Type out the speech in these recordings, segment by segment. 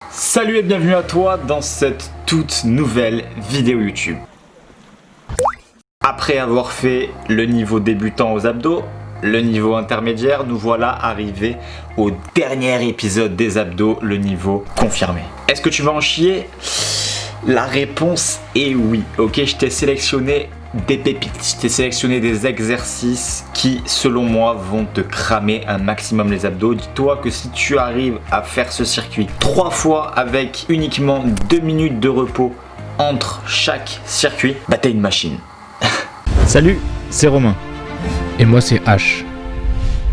Salut et bienvenue à toi dans cette toute nouvelle vidéo YouTube. Après avoir fait le niveau débutant aux abdos, le niveau intermédiaire, nous voilà arrivés au dernier épisode des abdos, le niveau confirmé. Est-ce que tu vas en chier? La réponse est oui. Ok, je t'ai sélectionné des pépites, je t'ai sélectionné des exercices qui, selon moi, vont te cramer un maximum les abdos. Dis-toi que si tu arrives à faire ce circuit 3 fois avec uniquement 2 minutes de repos entre chaque circuit, bah t'es une machine. Salut, c'est Romain. Et moi c'est H.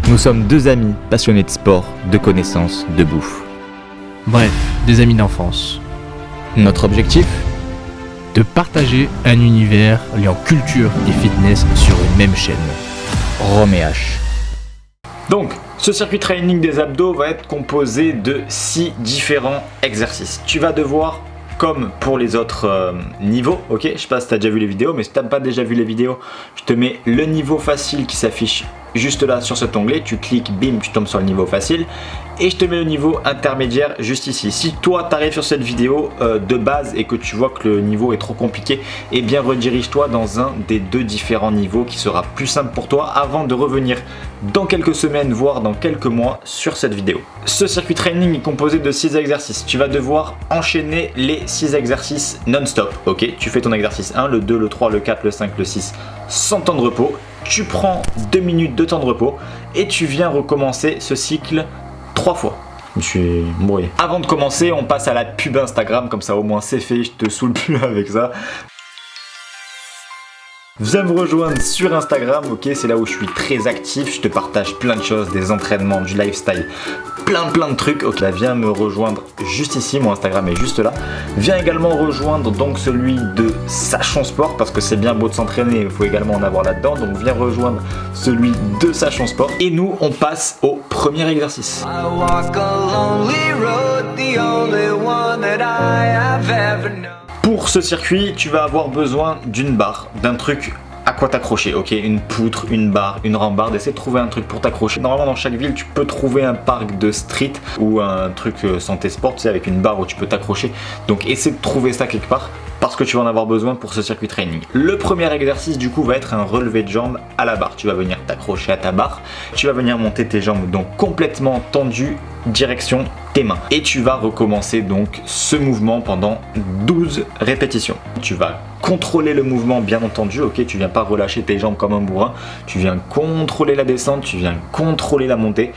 Nous sommes deux amis passionnés de sport, de connaissances, de bouffe. Bref, des amis d'enfance. Notre objectif ? De partager un univers liant culture et fitness sur une même chaîne. Rome et H. Donc, ce circuit training des abdos va être composé de 6 différents exercices. Tu vas devoir, comme pour les autres niveaux, ok, je sais pas si tu as déjà vu les vidéos, mais si tu n'as pas déjà vu les vidéos, je te mets le niveau facile qui s'affiche juste là sur cet onglet, tu cliques, bim, tu tombes sur le niveau facile, et je te mets le niveau intermédiaire juste ici. Si toi tu arrives sur cette vidéo de base et que tu vois que le niveau est trop compliqué, eh bien redirige-toi dans un des deux différents niveaux qui sera plus simple pour toi avant de revenir dans quelques semaines, voire dans quelques mois sur cette vidéo. Ce circuit training est composé de 6 exercices. Tu vas devoir enchaîner les 6 exercices non-stop. Ok, tu fais ton exercice 1, le 2, le 3, le 4, le 5, le 6 sans temps de repos. Tu prends 2 minutes de temps de repos et tu viens recommencer ce cycle 3 fois. Je me suis embrouillé. Avant de commencer, on passe à la pub Instagram, comme ça au moins c'est fait, je te saoule plus avec ça. Viens me rejoindre sur Instagram, ok, c'est là où je suis très actif, je te partage plein de choses, des entraînements, du lifestyle, plein de trucs, ok, viens me rejoindre juste ici, mon Instagram est juste là. Viens également rejoindre donc celui de Sachons Sport, parce que c'est bien beau de s'entraîner, il faut également en avoir là-dedans, donc viens rejoindre celui de Sachons Sport. Et nous, on passe au premier exercice. Pour ce circuit, tu vas avoir besoin d'une barre, d'un truc à quoi t'accrocher, ok, une poutre, une barre, une rambarde, essaie de trouver un truc pour t'accrocher. Normalement dans chaque ville tu peux trouver un parc de street ou un truc santé sport, tu sais, avec une barre où tu peux t'accrocher. Donc essaie de trouver ça quelque part parce que tu vas en avoir besoin pour ce circuit training. Le premier exercice du coup va être un relevé de jambes à la barre. Tu vas venir t'accrocher à ta barre, tu vas venir monter tes jambes donc complètement tendues, direction tes mains. Et tu vas recommencer donc ce mouvement pendant 12 répétitions. Tu vas contrôler le mouvement bien entendu, ok, tu viens pas relâcher tes jambes comme un bourrin, tu viens contrôler la descente, tu viens contrôler la montée.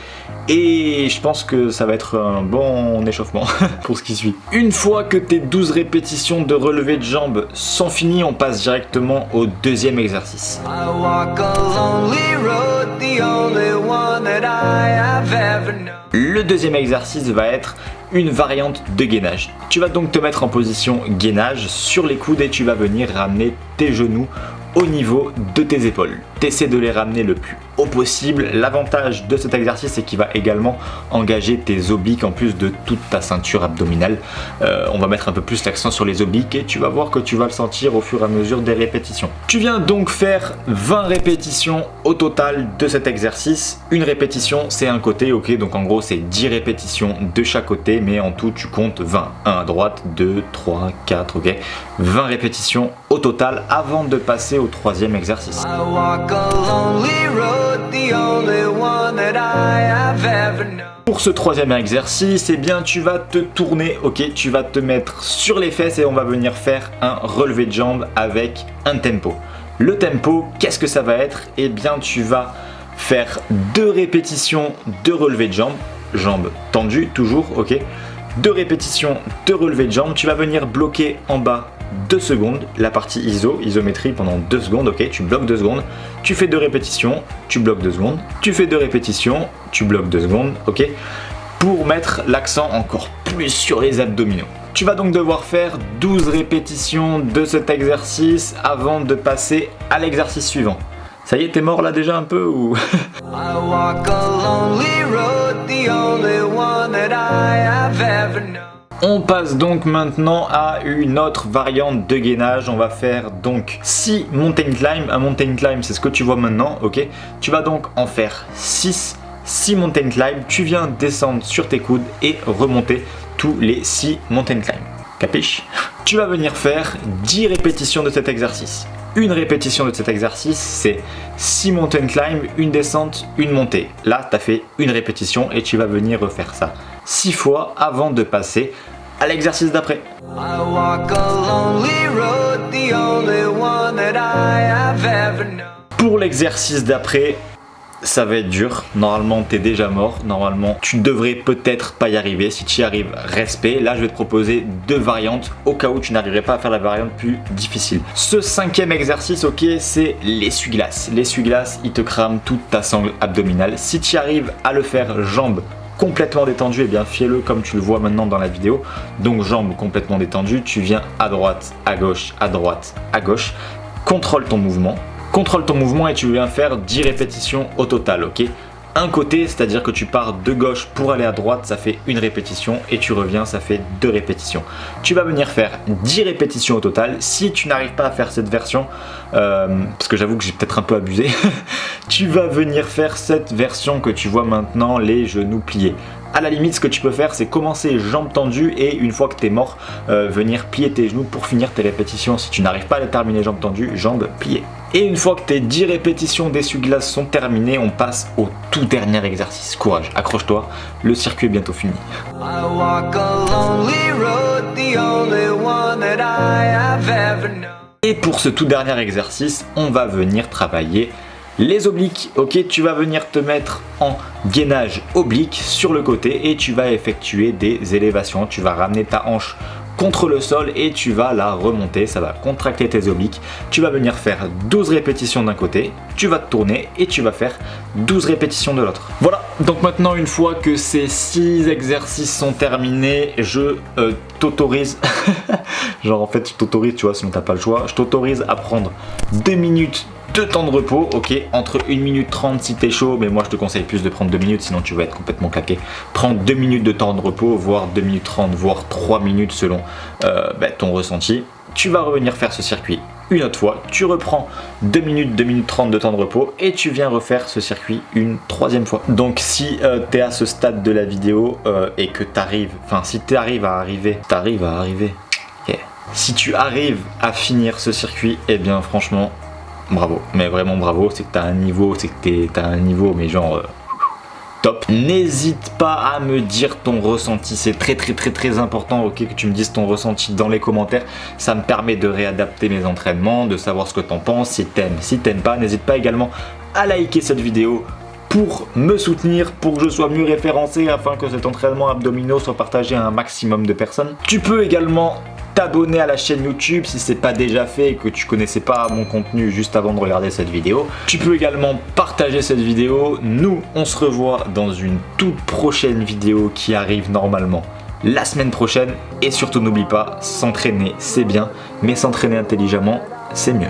Et je pense que ça va être un bon échauffement pour ce qui suit. Une fois que tes 12 répétitions de relevé de jambes sont finies, on passe directement au deuxième exercice. Le deuxième exercice va être une variante de gainage. Tu vas donc te mettre en position gainage sur les coudes et tu vas venir ramener tes genoux au niveau de tes épaules. T'essaies de les ramener le plus haut possible. L'avantage de cet exercice, c'est qu'il va également engager tes obliques en plus de toute ta ceinture abdominale. On va mettre un peu plus l'accent sur les obliques et tu vas voir que tu vas le sentir au fur et à mesure des répétitions. Tu viens donc faire 20 répétitions au total de cet exercice. Une répétition, c'est un côté, ok, donc en gros c'est 10 répétitions de chaque côté, mais en tout tu comptes 20. 1 à droite, 2, 3, 4, ok. 20 répétitions au total avant de passer au troisième exercice. Pour ce troisième exercice, eh bien tu vas te tourner, ok, tu vas te mettre sur les fesses et on va venir faire un relevé de jambes avec un tempo. Le tempo, qu'est-ce que ça va être? Eh bien tu vas faire 2 répétitions de relevé de jambes, jambes tendues toujours, ok. 2 répétitions de relevé de jambes, tu vas venir bloquer en bas 2 secondes, la partie isométrie pendant 2 secondes, ok, tu bloques 2 secondes, tu fais 2 répétitions, tu bloques 2 secondes, tu fais 2 répétitions, tu bloques 2 secondes, ok, pour mettre l'accent encore plus sur les abdominaux. Tu vas donc devoir faire 12 répétitions de cet exercice avant de passer à l'exercice suivant. Ça y est, t'es mort là déjà un peu ou... On passe donc maintenant à une autre variante de gainage. On va faire donc 6 mountain climb. Un mountain climb, c'est ce que tu vois maintenant, ok. Tu vas donc en faire 6 6 mountain climb, tu viens descendre sur tes coudes et remonter tous les 6 mountain climb. Capiche? Tu vas venir faire 10 répétitions de cet exercice. Une répétition de cet exercice, c'est 6 mountain climb, une descente, une montée. Là, tu as fait une répétition et tu vas venir refaire ça 6 fois avant de passer à l'exercice d'après. Pour l'exercice d'après, ça va être dur. Normalement, tu es déjà mort. Normalement, tu devrais peut-être pas y arriver. Si tu y arrives, respect. Là, je vais te proposer 2 variantes au cas où tu n'arriverais pas à faire la variante plus difficile. Ce 5e exercice, ok, c'est l'essuie-glace. L'essuie-glace, il te crame toute ta sangle abdominale. Si tu arrives à le faire jambes complètement détendues, eh bien fais-le comme tu le vois maintenant dans la vidéo. Donc jambes complètement détendues, tu viens à droite, à gauche, à droite, à gauche. Contrôle ton mouvement. Contrôle ton mouvement et tu viens faire 10 répétitions au total, ok? Un côté, c'est-à-dire que tu pars de gauche pour aller à droite, ça fait une répétition et tu reviens, ça fait 2 répétitions. Tu vas venir faire 10 répétitions au total. Si tu n'arrives pas à faire cette version, parce que j'avoue que j'ai peut-être un peu abusé, tu vas venir faire cette version que tu vois maintenant, les genoux pliés. À la limite, ce que tu peux faire, c'est commencer jambes tendues et une fois que tu es mort, venir plier tes genoux pour finir tes répétitions. Si tu n'arrives pas à les terminer jambes tendues, jambes pliées. Et une fois que tes 10 répétitions d'essuie-glace sont terminées, on passe au tout dernier exercice. Courage, accroche-toi, le circuit est bientôt fini. Et pour ce tout dernier exercice, on va venir travailler les obliques. Ok, tu vas venir te mettre en gainage oblique sur le côté et tu vas effectuer des élévations. Tu vas ramener ta hanche contre le sol et tu vas la remonter, ça va contracter tes obliques. Tu vas venir faire 12 répétitions d'un côté, tu vas te tourner et tu vas faire 12 répétitions de l'autre. Voilà, donc maintenant une fois que ces 6 exercices sont terminés, je t'autorise, genre en fait je t'autorise, tu vois, sinon t'as pas le choix, je t'autorise à prendre 2 minutes de temps de repos, ok, entre 1 minute 30 si t'es chaud, mais moi je te conseille plus de prendre 2 minutes, sinon tu vas être complètement claqué. Prends 2 minutes de temps de repos, voire 2 minutes 30, voire 3 minutes selon ton ressenti. Tu vas revenir faire ce circuit une autre fois, tu reprends 2 minutes 30 de temps de repos et tu viens refaire ce circuit une 3e fois. Donc si tu es à ce stade de la vidéo et que si tu arrives à arriver, si tu arrives à finir ce circuit, eh bien franchement, bravo, mais vraiment bravo, c'est que t'as un niveau, mais genre top. N'hésite pas à me dire ton ressenti, c'est très important, ok, que tu me dises ton ressenti dans les commentaires, ça me permet de réadapter mes entraînements, de savoir ce que t'en penses, si t'aimes pas, n'hésite pas également à liker cette vidéo pour me soutenir, pour que je sois mieux référencé afin que cet entraînement abdominaux soit partagé à un maximum de personnes. Tu peux également t'abonner à la chaîne YouTube si c'est pas déjà fait et que tu connaissais pas mon contenu juste avant de regarder cette vidéo. Tu peux également partager cette vidéo. Nous, on se revoit dans une toute prochaine vidéo qui arrive normalement la semaine prochaine. Et surtout n'oublie pas, s'entraîner c'est bien, mais s'entraîner intelligemment c'est mieux.